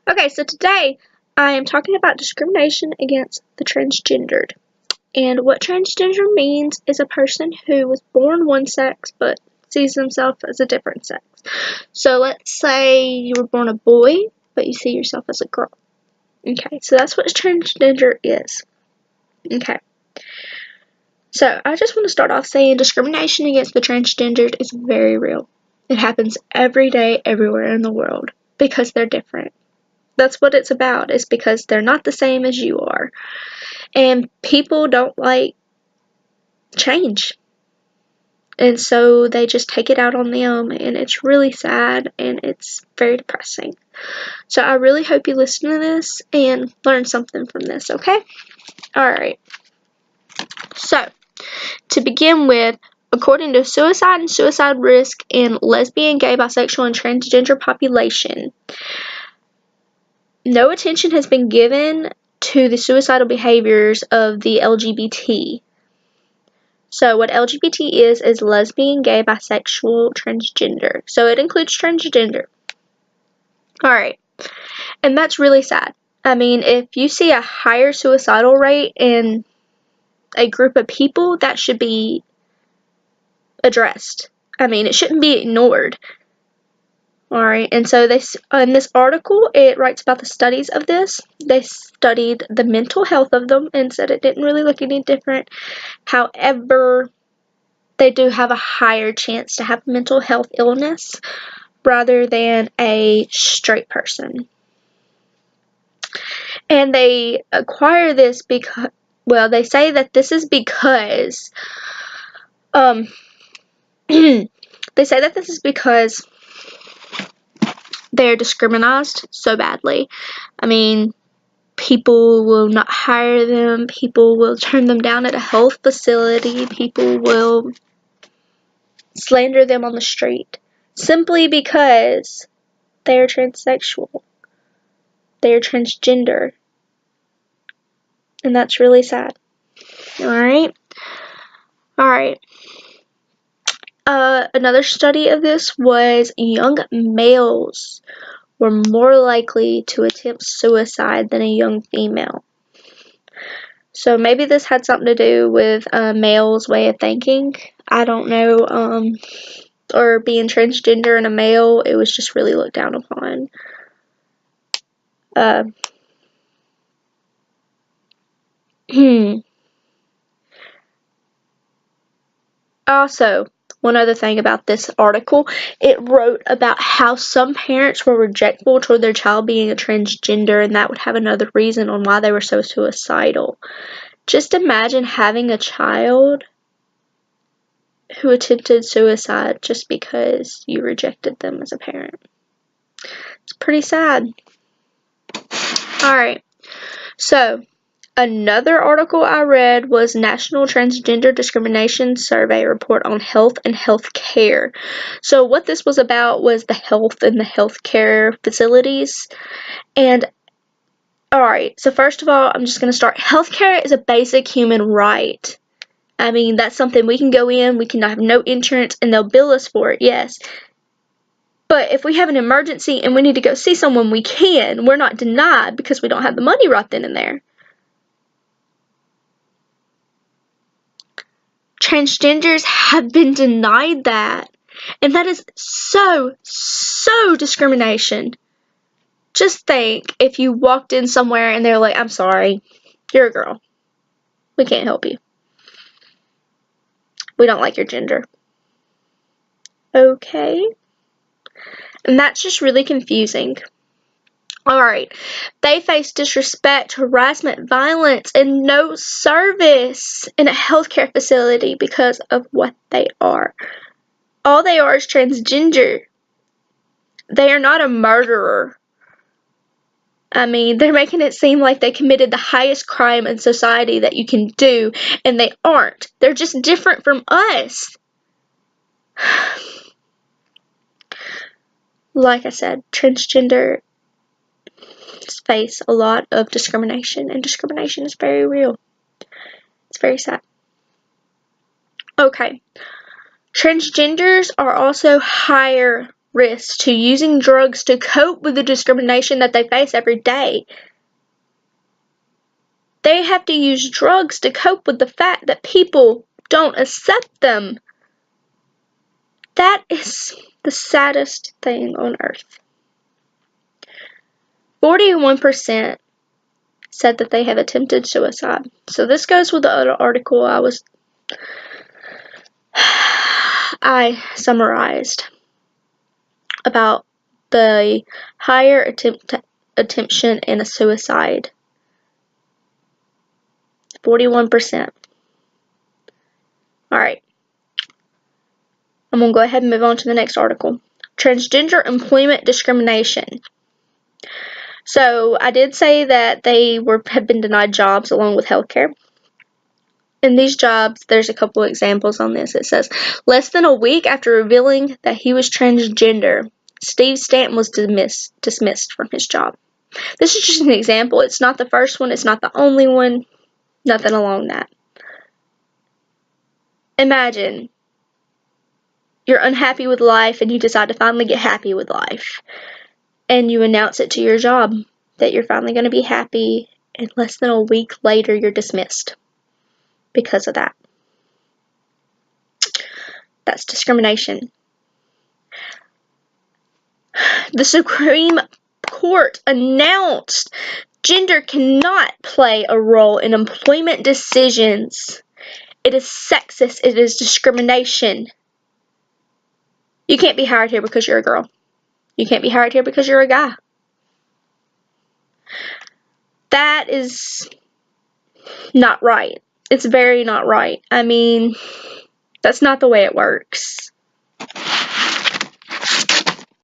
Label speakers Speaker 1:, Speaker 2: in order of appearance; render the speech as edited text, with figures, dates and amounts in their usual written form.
Speaker 1: Okay, so today I am talking about discrimination against the transgendered. And what transgender means is a person who was born one sex but sees themselves as a different sex. So let's say you were born a boy but you see yourself as a girl. Okay, so that's what transgender is. Okay. So I just want to start off saying discrimination against the transgendered is very real. It happens every day, everywhere in the world because they're different. That's what it's about, is because they're not the same as you are. And people don't like change. And so they just take it out on them, and it's really sad, and it's very depressing. So I really hope you listen to this and learn something from this, okay? Alright. So, to begin with, according to suicide and suicide risk in lesbian, gay, bisexual, and transgender population, no attention has been given to the suicidal behaviors of the LGBT. So what LGBT is lesbian, gay, bisexual, transgender. So it includes transgender. Alright. And that's really sad. I mean, if you see a higher suicidal rate in a group of people, that should be addressed. I mean, it shouldn't be ignored. Alright, and so in this article, it writes about the studies of this. They studied the mental health of them and said it didn't really look any different. However, they do have a higher chance to have mental health illness rather than a straight person. And they acquire this because, well, they say that this is because, they say that this is because they're discriminated so badly. I mean, people will not hire them, people will turn them down at a health facility, people will slander them on the street simply because they are transsexual, they are transgender, and that's really sad. Alright. Another study of this was young males were more likely to attempt suicide than a young female. So maybe this had something to do with males' way of thinking. I don't know. Or being transgender and a male, it was just really looked down upon. Also, one other thing about this article, it wrote about how some parents were rejectful toward their child being a transgender, and that would have another reason on why they were so suicidal. Just imagine having a child who attempted suicide just because you rejected them as a parent. It's pretty sad. Alright, so another article I read was National Transgender Discrimination Survey Report on Health and Health Care. So what this was about was the health and the healthcare facilities. And alright, so first of all, I'm just going to start. Healthcare is a basic human right. I mean, that's something we can go in, we can have no insurance, and they'll bill us for it, yes. But if we have an emergency and we need to go see someone, we can. We're not denied because we don't have the money right then and there. Transgenders have been denied that. And that is so discrimination. Just think if you walked in somewhere and they're like, I'm sorry, you're a girl. We can't help you. We don't like your gender. Okay. And that's just really confusing. Alright, they face disrespect, harassment, violence, and no service in a healthcare facility because of what they are. All they are is transgender. They are not a murderer. I mean, they're making it seem like they committed the highest crime in society that you can do, and they aren't. They're just different from us. Like I said, transgender face a lot of discrimination, and discrimination is very real. It's very sad. Okay. Transgenders are also higher risk to using drugs to cope with the discrimination that they face every day. They have to use drugs to cope with the fact that people don't accept them. That is the saddest thing on earth. 41% said that they have attempted suicide. So this goes with the other article I summarized about the higher attemption in a suicide. 41%. Alright. I'm going to go ahead and move on to the next article. Transgender employment discrimination. So I did say that they have been denied jobs along with healthcare. In these jobs, there's a couple examples on this. It says, less than a week after revealing that he was transgender, Steve Stanton was dismissed from his job. This is just an example. It's not the first one. It's not the only one. Nothing along that. Imagine you're unhappy with life and you decide to finally get happy with life. And you announce it to your job that you're finally going to be happy, and less than a week later you're dismissed because of that. That's discrimination. The Supreme Court announced gender cannot play a role in employment decisions. It is sexist. It is discrimination. You can't be hired here because you're a girl. You can't be hired here because you're a guy. That is not right. It's very not right. I mean, that's not the way it works.